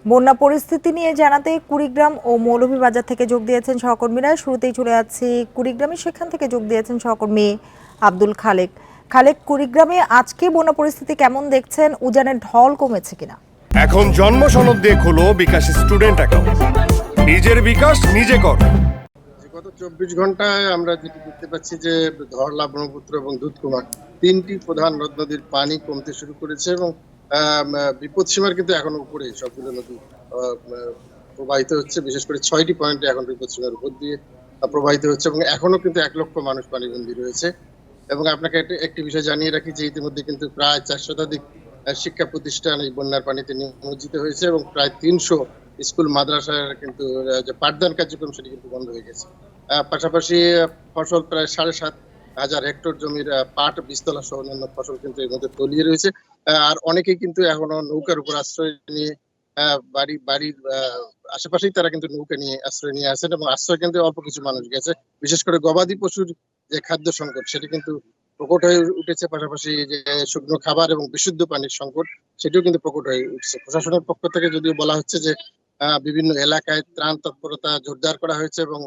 বন্যা পরিস্থিতি নিয়ে জানাতে কুড়িগ্রাম ও মৌলভীবাজার থেকে যোগ দিয়েছেন সহকর্মীরা। শুরুতেই চলে যাচ্ছি কুড়িগ্রামে, সেখান থেকে যোগ দিয়েছেন সহকর্মী আব্দুল খালেক। খালেক, কুড়িগ্রামে আজকে বন্যা পরিস্থিতি কেমন দেখছেন? উজানের ঢল কমেছে কিনা? এখন জন্ম সনদ দিয়ে খোলো বিকাশ স্টুডেন্ট অ্যাকাউন্ট। নিজের বিকাশ নিজে কর। গত 24 ঘন্টায় আমরা যেটি দেখতে পাচ্ছি যে ধরলা, ব্রহ্মপুত্র এবং দুধকুমার তিনটি প্রধান নদ নদীর পানি কমতে শুরু করেছে এবং বিপদসীমার কিন্তু এখন উপরে সবগুলো নদী প্রবাহিত হচ্ছে। বিশেষ করে 6টি পয়েন্টে এখন বিপদসীমার উপর দিয়ে প্রবাহিত হচ্ছে এবং এখনো কিন্তু 1 লক্ষ মানুষ পানিবন্দী রয়েছে। এবং আপনাকে একটি বিষয় জানিয়ে রাখি যে ইতিমধ্যে কিন্তু প্রায় 4 শতাধিক শিক্ষা প্রতিষ্ঠান এই বন্যার পানিতে নিমজ্জিত হয়েছে এবং প্রায় 300 স্কুল মাদ্রাসার কিন্তু যে পাঠদান কার্যক্রম সেটি কিন্তু বন্ধ হয়ে গেছে। পাশাপাশি ফসল প্রায় 7,500 হেক্টর জমির পাট, বীজতলা সহ অন্যান্য ফসল কিন্তু এর মধ্যে তলিয়ে রয়েছে। আর অনেকেই কিন্তু এখনো নৌকার উপর আশ্রয় নিয়ে বাড়ির আশেপাশেই তারা কিন্তু নৌকা নিয়ে আশ্রয় নিয়ে আছেন এবং আশ্রয় কিন্তু অল্প কিছু মানুষ গেছে। বিশেষ করে গবাদি পশুর যে খাদ্য সংকট সেটি কিন্তু প্রকট হয়ে উঠেছে। পাশাপাশি যে শুকনো খাবার এবং বিশুদ্ধ পানির সংকট সেটিও কিন্তু প্রকট হয়ে উঠছে। প্রশাসনের পক্ষ থেকে যদিও বলা হচ্ছে যে বিভিন্ন এলাকায় ত্রাণ তৎপরতা জোরদার করা হয়েছে এবং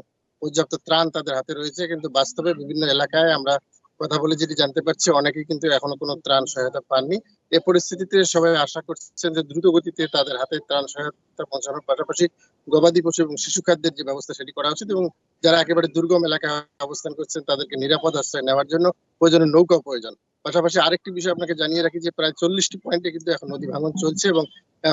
পর্যাপ্ত ত্রাণ তাদের হাতে রয়েছে, কিন্তু বাস্তবে বিভিন্ন এলাকায় আমরা কথা বলে যেটি জানতে পারছি অনেকেই কিন্তু এখনো কোনো ত্রাণ সহায়তা পাননি। এ পরিস্থিতিতে সবাই আশা করছেন যে দ্রুত গতিতে তাদের হাতে ত্রাণ সহায়তা পৌঁছানোর পাশাপাশি গবাদি পশু এবং শিশু খাদ্যের যে ব্যবস্থা সেটি করা উচিত এবং যারা একেবারে দুর্গম এলাকায় অবস্থান করছেন তাদেরকে নিরাপদ আশ্রয় নেওয়ার জন্য প্রয়োজনীয় নৌকা প্রয়োজন। পাশাপাশি আরেকটি বিষয় আপনাকে জানিয়ে রাখি যে প্রায় 40টি পয়েন্টে কিন্তু এখন নদী ভাঙন চলছে এবং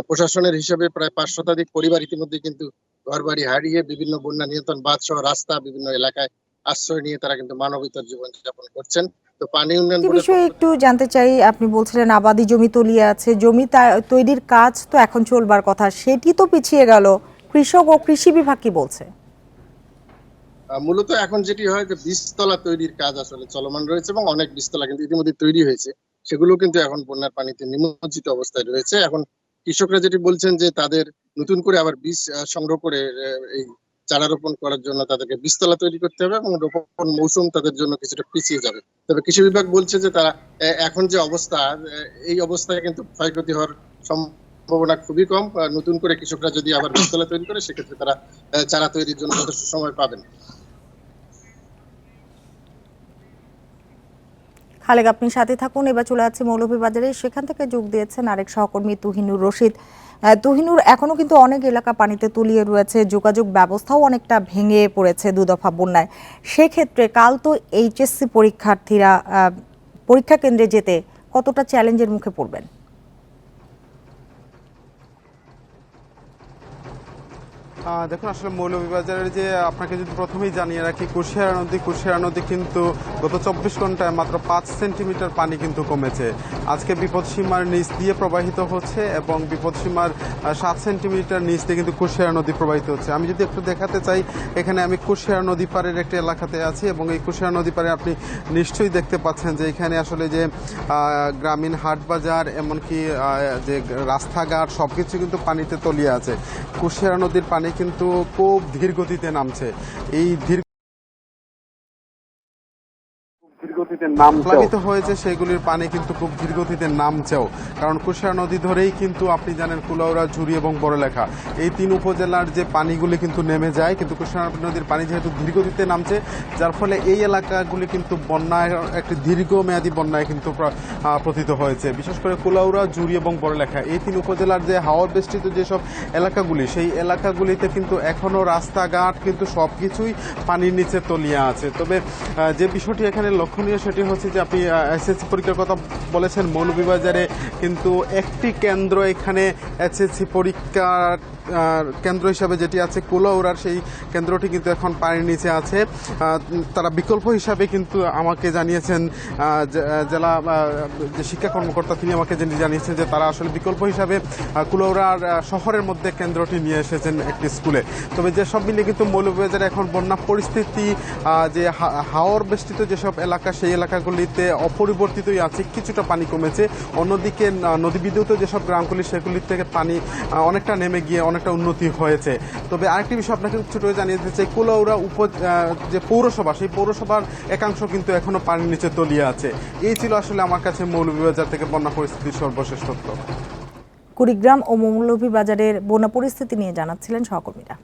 প্রশাসনের হিসাবে প্রায় 5 শতাধিক পরিবার ইতিমধ্যে কিন্তু ঘরবাড়ি হারিয়ে বিভিন্ন বন্যা নিয়ন্ত্রণ বাঁধ সহ রাস্তা বিভিন্ন এলাকায় আশ্রয় নিয়ে তারা কিন্তু মানবেতর জীবন যাপন করছেন। তো পানি উন্নয়ন এই বিষয়ে একটু জানতে চাই, আপনি বলছিলেন আবাদি জমি তলিয়ে আছে, জমি তৈরির কাজ তো এখন চলবার কথা, সেটি তো পিছিয়ে গেল। কৃষক ও কৃষি বিভাগ কি বলছে? মূলত এখন যেটি হয় যে বীজতলা তৈরির কাজ আসলে চলমান রয়েছে এবং অনেক বীজতলা কিন্তু ইতিমধ্যে তৈরি হয়েছে, সেগুলো কিন্তু এখন বন্যার পানিতে নিমজ্জিত অবস্থায় রয়েছে। এখন কৃষকরা যেটি বলছেন যে তাদের নতুন করে আবার বীজ সংগ্রহ করে এই চারা রোপণ করার জন্য তাদেরকে বীজতলা তৈরি করতে হবে এবং রোপণ মৌসুম তাদের জন্য কিছুটা পিছিয়ে যাবে। তবে কৃষি বিভাগ বলছে যে তারা এখন যে অবস্থা, এই অবস্থায় কিন্তু ক্ষয়ক্ষতি হওয়ার সম্ভাবনা খুবই কম। নতুন করে কৃষকরা যদি আবার বীজতলা তৈরি করে সেক্ষেত্রে তারা চারা তৈরির জন্য যথেষ্ট সময় পাবেন। খালেক, আপনি সাথে থাকুন। এবার চলে যাচ্ছে মৌলভীবাজারে, সেখান থেকে যোগ দিয়েছেন আরেক সহকর্মী তুহিনুর রশিদ। তুহিনুর, এখনো কিন্তু অনেক এলাকা পানিতে তলিয়ে রয়েছে, যোগাযোগ ব্যবস্থাও অনেকটা ভেঙে পড়েছে দুদফা বন্যায়। সেক্ষেত্রে কাল তো এইচএসসি পরীক্ষার্থীরা পরীক্ষা কেন্দ্রে যেতে কতটা চ্যালেঞ্জের মুখে পড়বেন? দেখুন, আসলে মৌলভীবাজারের যে আপনাকে যদি প্রথমেই জানিয়ে রাখি, কুশিয়ারা নদী কিন্তু গত 24 ঘন্টায় মাত্র 5 সেন্টিমিটার পানি কিন্তু কমেছে। আজকে বিপদসীমার নিচ দিয়ে প্রবাহিত হচ্ছে এবং বিপদসীমার 7 সেন্টিমিটার নিচ দিয়ে কিন্তু কুশিয়ারা নদী প্রবাহিত হচ্ছে। আমি যদি একটু দেখাতে চাই, এখানে আমি কুশিয়ারা নদী পাড়ের একটি এলাকাতে আছি এবং এই কুশিয়ারা নদী পাড়ে আপনি নিশ্চয়ই দেখতে পাচ্ছেন যে এখানে আসলে যে গ্রামীণ হাট বাজার, এমনকি যে রাস্তাঘাট সবকিছু কিন্তু পানিতে তলিয়ে আছে। কুশিয়ারা নদীর পানি কিন্তু খুব ধীর গতিতে নামছে। এই প্লাবিত হয়েছে সেগুলির পানি কিন্তু খুব ধীর গতিতে নামছেও, কারণ কুশিয়ারা নদী ধরেই কিন্তু আপনি জানেন কুলাউড়া, ঝুরি এবং বড়লেখা এই 3 উপজেলার যে পানিগুলি কিন্তু নেমে যায়, কিন্তু কুশিয়ারা নদীর পানি যেহেতু ধীর গতিতে নামছে যার ফলে এই এলাকাগুলি কিন্তু বন্যায়, একটি দীর্ঘমেয়াদী বন্যায় কিন্তু পতিত হয়েছে। বিশেষ করে কুলাউড়া, ঝুরি এবং বড়লেখা এই 3 উপজেলার যে হাওর বেষ্টিত যেসব এলাকাগুলি, সেই এলাকাগুলিতে কিন্তু এখনো রাস্তাঘাট কিন্তু সবকিছুই পানির নিচে তলিয়ে আছে। তবে যে বিষয়টি এখানে লক্ষণীয় সেটি হচ্ছে যে আপনি এসএসসি পরীক্ষার কথা বলেছেন, মৌলভীবাজারে কিন্তু একটি কেন্দ্র, এখানে এসএসসি পরীক্ষার কেন্দ্র হিসাবে যেটি আছে কুলাউড়ার, সেই কেন্দ্রটি কিন্তু এখন পানির নিচে আছে। তারা বিকল্প হিসাবে কিন্তু আমাকে জানিয়েছেন, জেলা যে শিক্ষা কর্মকর্তা তিনি আমাকে জানিয়েছেন যে তারা আসলে বিকল্প হিসাবে কুলাউড়ার শহরের মধ্যে কেন্দ্রটি নিয়ে এসেছেন একটি স্কুলে। তবে যেসব মিলে কিন্তু মৌলভীবাজারে এখন বন্যা পরিস্থিতি, যে হাওর বেষ্টিত যেসব এলাকা সেই এলাকাগুলিতে অপরিবর্তিতই আছে, কিছুটা পানি কমেছে। অন্যদিকে নদী বিদ্যুৎ যেসব গ্রামগুলি সেগুলির থেকে পানি অনেকটা নেমে গিয়ে অনেকটা উন্নতি হয়েছে। তবে আরেকটি বিষয় আপনাকে ছোট জানিয়ে দিতে চাই, কুলাউড়া যে পৌরসভা, সেই পৌরসভার একাংশ কিন্তু এখনো পানির নিচে তলিয়ে আছে। এই ছিল আসলে আমার কাছে মৌলভীবাজার থেকে বন্যা পরিস্থিতির সর্বশেষ তথ্য। কুড়িগ্রাম ও মৌলভীবাজারের বন্যা পরিস্থিতি নিয়ে জানাচ্ছিলেন সহকর্মীরা।